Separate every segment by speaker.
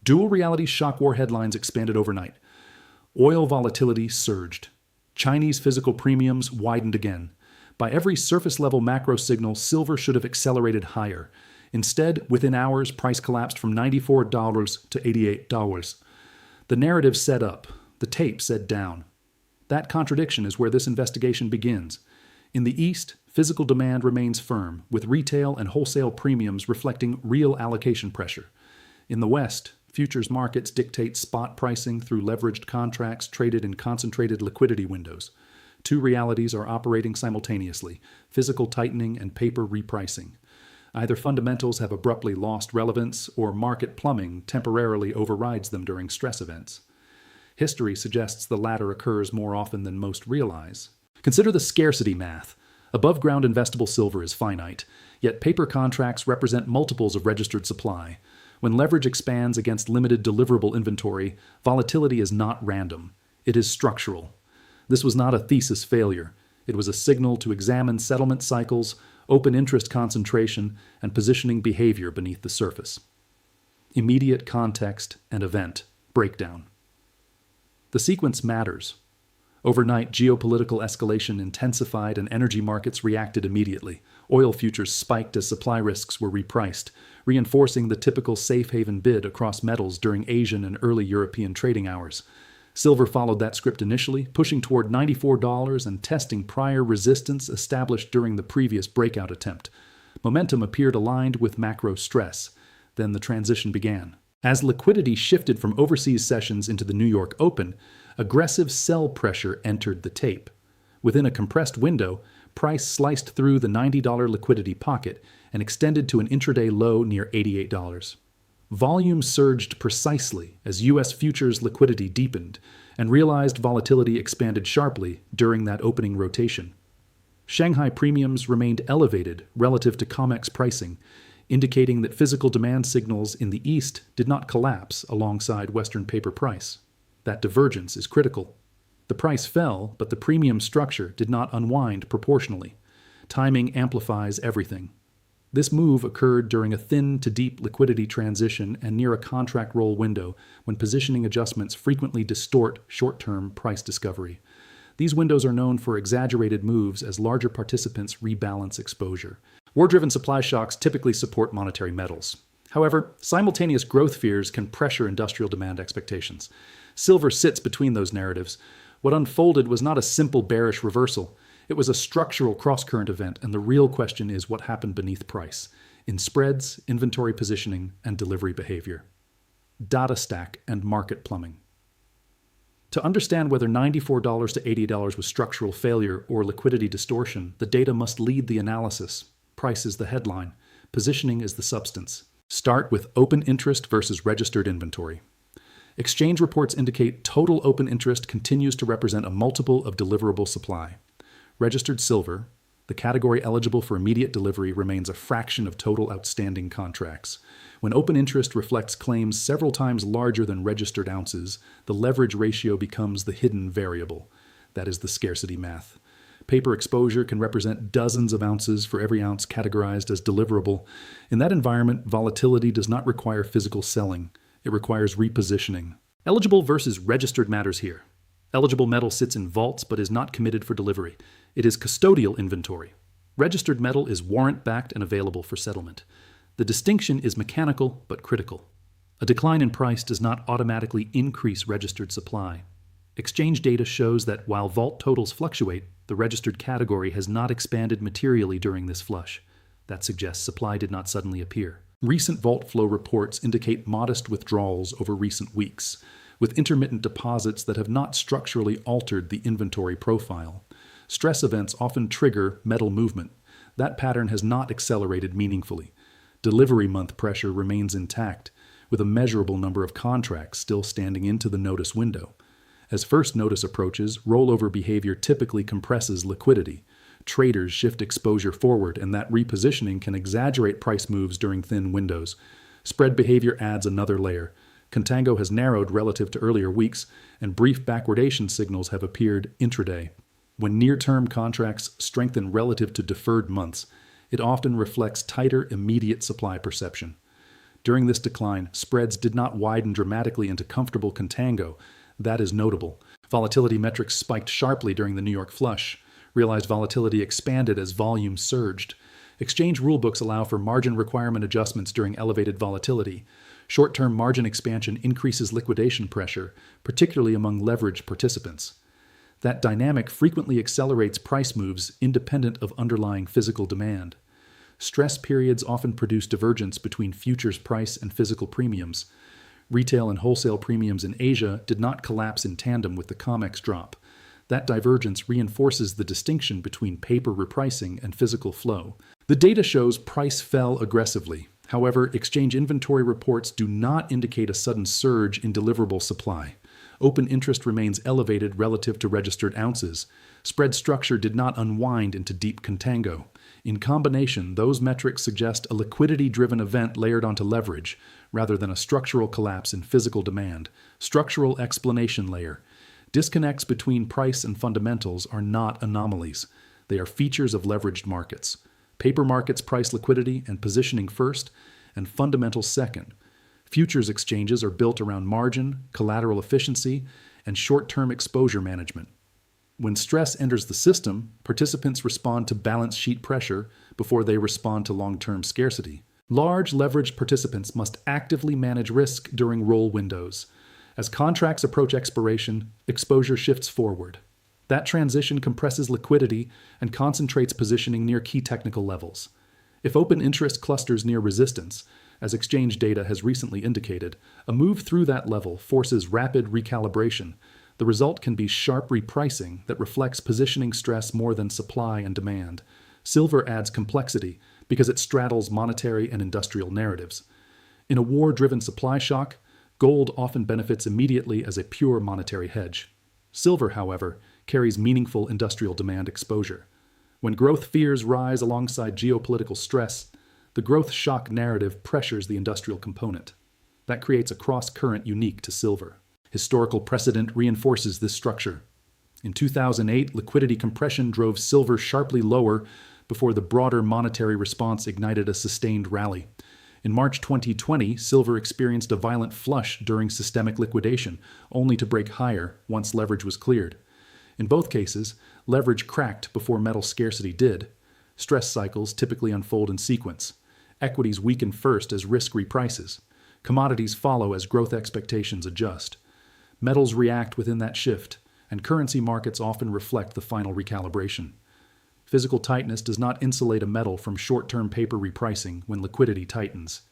Speaker 1: Dual reality shock war headlines expanded overnight. Oil volatility surged. Chinese physical premiums widened again. By every surface-level macro signal, silver should have accelerated higher. Instead, within hours, price collapsed from $94 to $88. The narrative said up. The tape said down. That contradiction is where this investigation begins. In the East, physical demand remains firm, with retail and wholesale premiums reflecting real allocation pressure. In the West, futures markets dictate spot pricing through leveraged contracts traded in concentrated liquidity windows. Two realities are operating simultaneously: physical tightening and paper repricing. Either fundamentals have abruptly lost relevance, or market plumbing temporarily overrides them during stress events. History suggests the latter occurs more often than most realize. Consider the scarcity math. Above-ground investable silver is finite, yet paper contracts represent multiples of registered supply. When leverage expands against limited deliverable inventory, volatility is not random. It is structural. This was not a thesis failure. It was a signal to examine settlement cycles, open interest concentration, and positioning behavior beneath the surface. Immediate context and event breakdown. The sequence matters. Overnight, geopolitical escalation intensified and energy markets reacted immediately. Oil futures spiked as supply risks were repriced, reinforcing the typical safe haven bid across metals during Asian and early European trading hours. Silver followed that script initially, pushing toward $94 and testing prior resistance established during the previous breakout attempt. Momentum appeared aligned with macro stress. Then the transition began. As liquidity shifted from overseas sessions into the New York Open, aggressive sell pressure entered the tape. Within a compressed window, price sliced through the $90 liquidity pocket and extended to an intraday low near $88. Volume surged precisely as U.S. futures liquidity deepened, and realized volatility expanded sharply during that opening rotation. Shanghai premiums remained elevated relative to COMEX pricing, indicating that physical demand signals in the East did not collapse alongside Western paper price. That divergence is critical. The price fell, but the premium structure did not unwind proportionally. Timing amplifies everything. This move occurred during a thin to deep liquidity transition and near a contract roll window, when positioning adjustments frequently distort short-term price discovery. These windows are known for exaggerated moves as larger participants rebalance exposure. War-driven supply shocks typically support monetary metals. However, simultaneous growth fears can pressure industrial demand expectations. Silver sits between those narratives. What unfolded was not a simple bearish reversal. It was a structural cross-current event, and the real question is what happened beneath price, in spreads, inventory positioning, and delivery behavior. Data stack and market plumbing. To understand whether $94 to $80 was structural failure or liquidity distortion, the data must lead the analysis. Price is the headline. Positioning is the substance. Start with open interest versus registered inventory. Exchange reports indicate total open interest continues to represent a multiple of deliverable supply. Registered silver, the category eligible for immediate delivery, remains a fraction of total outstanding contracts. When open interest reflects claims several times larger than registered ounces, the leverage ratio becomes the hidden variable. That is the scarcity math. Paper exposure can represent dozens of ounces for every ounce categorized as deliverable. In that environment, volatility does not require physical selling. It requires repositioning. Eligible versus registered matters here. Eligible metal sits in vaults but is not committed for delivery. It is custodial inventory. Registered metal is warrant-backed and available for settlement. The distinction is mechanical but critical. A decline in price does not automatically increase registered supply. Exchange data shows that while vault totals fluctuate, the registered category has not expanded materially during this flush. That suggests supply did not suddenly appear. Recent vault flow reports indicate modest withdrawals over recent weeks, with intermittent deposits that have not structurally altered the inventory profile. Stress events often trigger metal movement. That pattern has not accelerated meaningfully. Delivery month pressure remains intact, with a measurable number of contracts still standing into the notice window. As first notice approaches, rollover behavior typically compresses liquidity. Traders shift exposure forward, and that repositioning can exaggerate price moves during thin windows. Spread behavior adds another layer. Contango has narrowed relative to earlier weeks, and brief backwardation signals have appeared intraday. When near-term contracts strengthen relative to deferred months, it often reflects tighter immediate supply perception. During this decline, spreads did not widen dramatically into comfortable contango. That is notable. Volatility metrics spiked sharply during the New York flush. Realized volatility expanded as volume surged. Exchange rulebooks allow for margin requirement adjustments during elevated volatility. Short-term margin expansion increases liquidation pressure, particularly among leveraged participants. That dynamic frequently accelerates price moves independent of underlying physical demand. Stress periods often produce divergence between futures price and physical premiums. Retail and wholesale premiums in Asia did not collapse in tandem with the COMEX drop. That divergence reinforces the distinction between paper repricing and physical flow. The data shows price fell aggressively. However, exchange inventory reports do not indicate a sudden surge in deliverable supply. Open interest remains elevated relative to registered ounces. Spread structure did not unwind into deep contango. In combination, those metrics suggest a liquidity-driven event layered onto leverage, rather than a structural collapse in physical demand. Structural explanation layer. Disconnects between price and fundamentals are not anomalies. They are features of leveraged markets. Paper markets price liquidity and positioning first, and fundamentals second. Futures exchanges are built around margin, collateral efficiency, and short-term exposure management. When stress enters the system, participants respond to balance sheet pressure before they respond to long-term scarcity. Large leveraged participants must actively manage risk during roll windows. As contracts approach expiration, exposure shifts forward. That transition compresses liquidity and concentrates positioning near key technical levels. If open interest clusters near resistance, as exchange data has recently indicated, a move through that level forces rapid recalibration. The result can be sharp repricing that reflects positioning stress more than supply and demand. Silver adds complexity because it straddles monetary and industrial narratives. In a war-driven supply shock, gold often benefits immediately as a pure monetary hedge. Silver, however, carries meaningful industrial demand exposure. When growth fears rise alongside geopolitical stress, the growth shock narrative pressures the industrial component. That creates a cross-current unique to silver. Historical precedent reinforces this structure. In 2008, liquidity compression drove silver sharply lower before the broader monetary response ignited a sustained rally. In March 2020, silver experienced a violent flush during systemic liquidation, only to break higher once leverage was cleared. In both cases, leverage cracked before metal scarcity did. Stress cycles typically unfold in sequence. Equities weaken first as risk reprices. Commodities follow as growth expectations adjust. Metals react within that shift, and currency markets often reflect the final recalibration. Physical tightness does not insulate a metal from short-term paper repricing when liquidity tightens.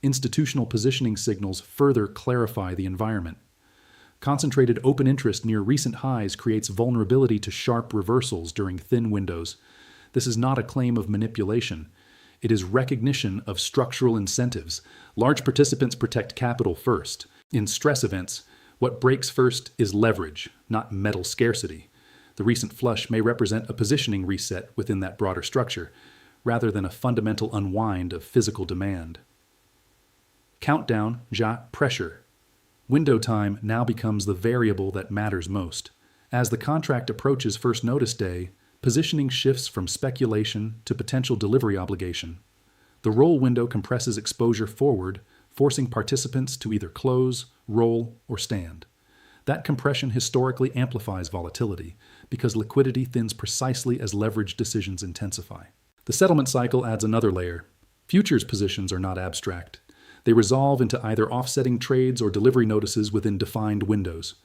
Speaker 1: Institutional positioning signals further clarify the environment. Concentrated open interest near recent highs creates vulnerability to sharp reversals during thin windows. This is not a claim of manipulation. It is recognition of structural incentives. Large participants protect capital first. In stress events, what breaks first is leverage, not metal scarcity. The recent flush may represent a positioning reset within that broader structure, rather than a fundamental unwind of physical demand. Countdown, pressure. Window time now becomes the variable that matters most. As the contract approaches first notice day, positioning shifts from speculation to potential delivery obligation. The roll window compresses exposure forward, forcing participants to either close, roll, or stand. That compression historically amplifies volatility because liquidity thins precisely as leverage decisions intensify. The settlement cycle adds another layer. Futures positions are not abstract. They resolve into either offsetting trades or delivery notices within defined windows.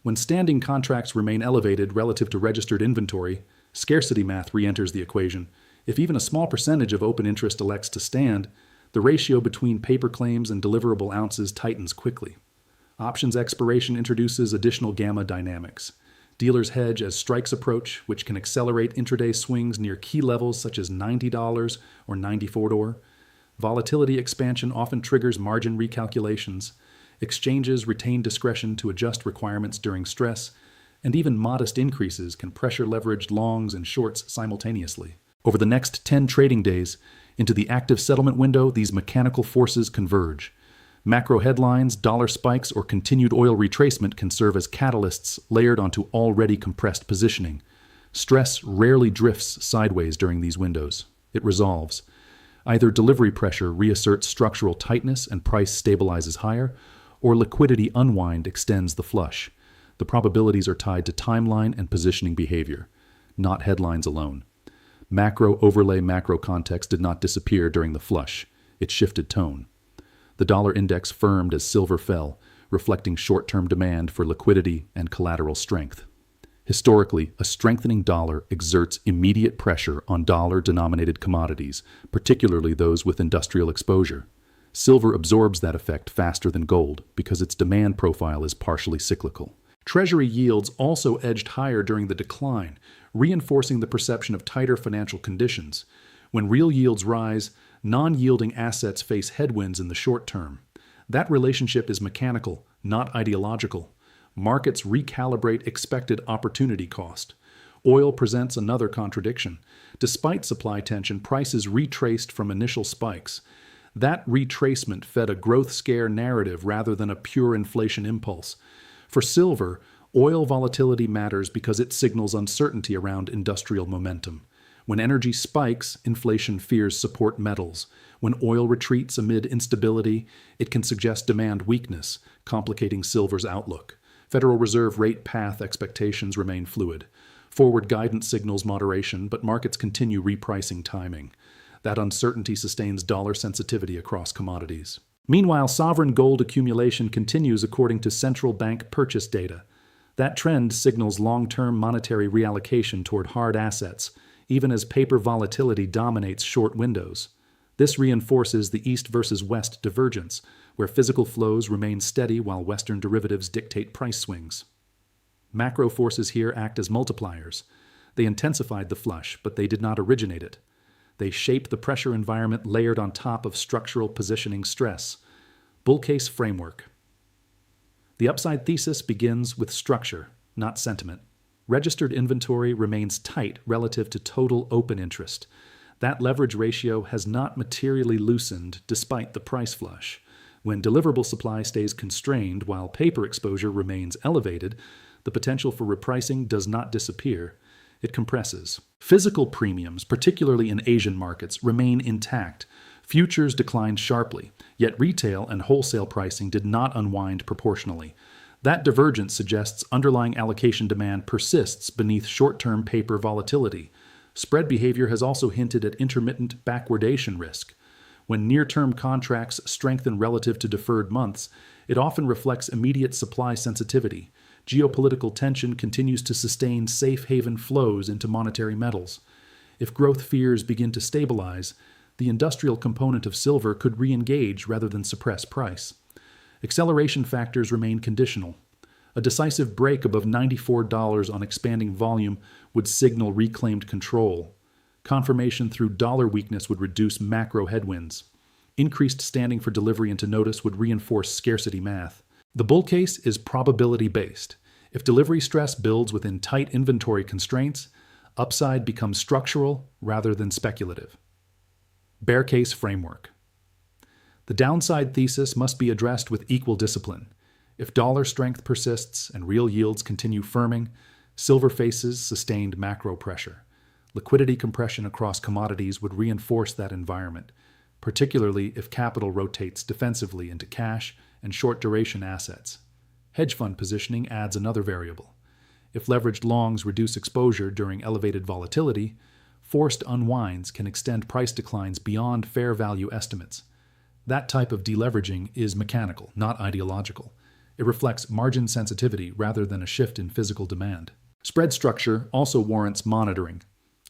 Speaker 1: When standing contracts remain elevated relative to registered inventory, scarcity math re-enters the equation. If even a small percentage of open interest elects to stand, the ratio between paper claims and deliverable ounces tightens quickly. Options expiration introduces additional gamma dynamics. Dealers hedge as strikes approach, which can accelerate intraday swings near key levels such as $90 or $94. Volatility expansion often triggers margin recalculations. Exchanges retain discretion to adjust requirements during stress, and even modest increases can pressure leveraged longs and shorts simultaneously. Over the next 10 trading days, into the active settlement window, these mechanical forces converge. Macro headlines, dollar spikes, or continued oil retracement can serve as catalysts layered onto already compressed positioning. Stress rarely drifts sideways during these windows. It resolves. Either delivery pressure reasserts structural tightness and price stabilizes higher, or liquidity unwind extends the flush. The probabilities are tied to timeline and positioning behavior, not headlines alone. Macro overlay macro context did not disappear during the flush. It shifted tone. The dollar index firmed as silver fell, reflecting short-term demand for liquidity and collateral strength. Historically, a strengthening dollar exerts immediate pressure on dollar-denominated commodities, particularly those with industrial exposure. Silver absorbs that effect faster than gold because its demand profile is partially cyclical. Treasury yields also edged higher during the decline, reinforcing the perception of tighter financial conditions. When real yields rise, non-yielding assets face headwinds in the short term. That relationship is mechanical, not ideological. Markets recalibrate expected opportunity cost. Oil presents another contradiction. Despite supply tension, prices retraced from initial spikes. That retracement fed a growth scare narrative rather than a pure inflation impulse. For silver, oil volatility matters because it signals uncertainty around industrial momentum. When energy spikes, inflation fears support metals. When oil retreats amid instability, it can suggest demand weakness, complicating silver's outlook. Federal Reserve rate path expectations remain fluid. Forward guidance signals moderation, but markets continue repricing timing. That uncertainty sustains dollar sensitivity across commodities. Meanwhile, sovereign gold accumulation continues according to central bank purchase data. That trend signals long-term monetary reallocation toward hard assets, even as paper volatility dominates short windows. This reinforces the East versus West divergence, where physical flows remain steady while Western derivatives dictate price swings. Macro forces here act as multipliers. They intensified the flush, but they did not originate it. They shape the pressure environment layered on top of structural positioning stress. Bull case framework. The upside thesis begins with structure, not sentiment. Registered inventory remains tight relative to total open interest. That leverage ratio has not materially loosened despite the price flush. When deliverable supply stays constrained while paper exposure remains elevated, the potential for repricing does not disappear. It compresses. Physical premiums, particularly in Asian markets, remain intact. Futures declined sharply, yet retail and wholesale pricing did not unwind proportionally. That divergence suggests underlying allocation demand persists beneath short-term paper volatility. Spread behavior has also hinted at intermittent backwardation risk. When near-term contracts strengthen relative to deferred months, it often reflects immediate supply sensitivity. Geopolitical tension continues to sustain safe haven flows into monetary metals. If growth fears begin to stabilize, the industrial component of silver could re-engage rather than suppress price. Acceleration factors remain conditional. A decisive break above $94 on expanding volume would signal reclaimed control. Confirmation through dollar weakness would reduce macro headwinds. Increased standing for delivery into notice would reinforce scarcity math. The bull case is probability-based. If delivery stress builds within tight inventory constraints, upside becomes structural rather than speculative. Bear case framework. The downside thesis must be addressed with equal discipline. If dollar strength persists and real yields continue firming, silver faces sustained macro pressure. Liquidity compression across commodities would reinforce that environment, particularly if capital rotates defensively into cash and short-duration assets. Hedge fund positioning adds another variable. If leveraged longs reduce exposure during elevated volatility, forced unwinds can extend price declines beyond fair value estimates. That type of deleveraging is mechanical, not ideological. It reflects margin sensitivity rather than a shift in physical demand. Spread structure also warrants monitoring.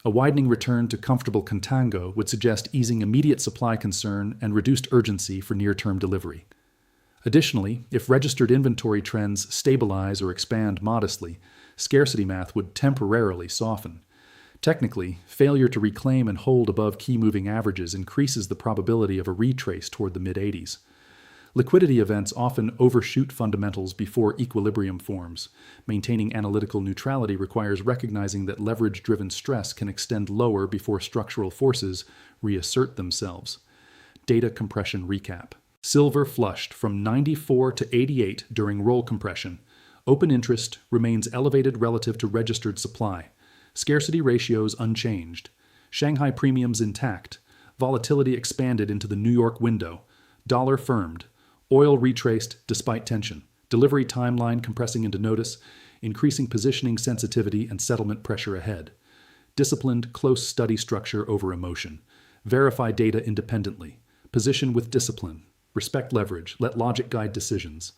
Speaker 1: A widening return to comfortable contango would suggest easing immediate supply concern and reduced urgency for near-term delivery. Additionally, if registered inventory trends stabilize or expand modestly, scarcity math would temporarily soften. Technically, failure to reclaim and hold above key moving averages increases the probability of a retrace toward the mid-80s. Liquidity events often overshoot fundamentals before equilibrium forms. Maintaining analytical neutrality requires recognizing that leverage-driven stress can extend lower before structural forces reassert themselves. Data compression recap. Silver flushed from 94 to 88 during roll compression. Open interest remains elevated relative to registered supply. Scarcity ratios unchanged. Shanghai premiums intact. Volatility expanded into the New York window. Dollar firmed. Oil retraced despite tension. Delivery timeline compressing into notice, increasing positioning sensitivity and settlement pressure ahead. Disciplined, close study structure over emotion. Verify data independently. Position with discipline. Respect leverage. Let logic guide decisions.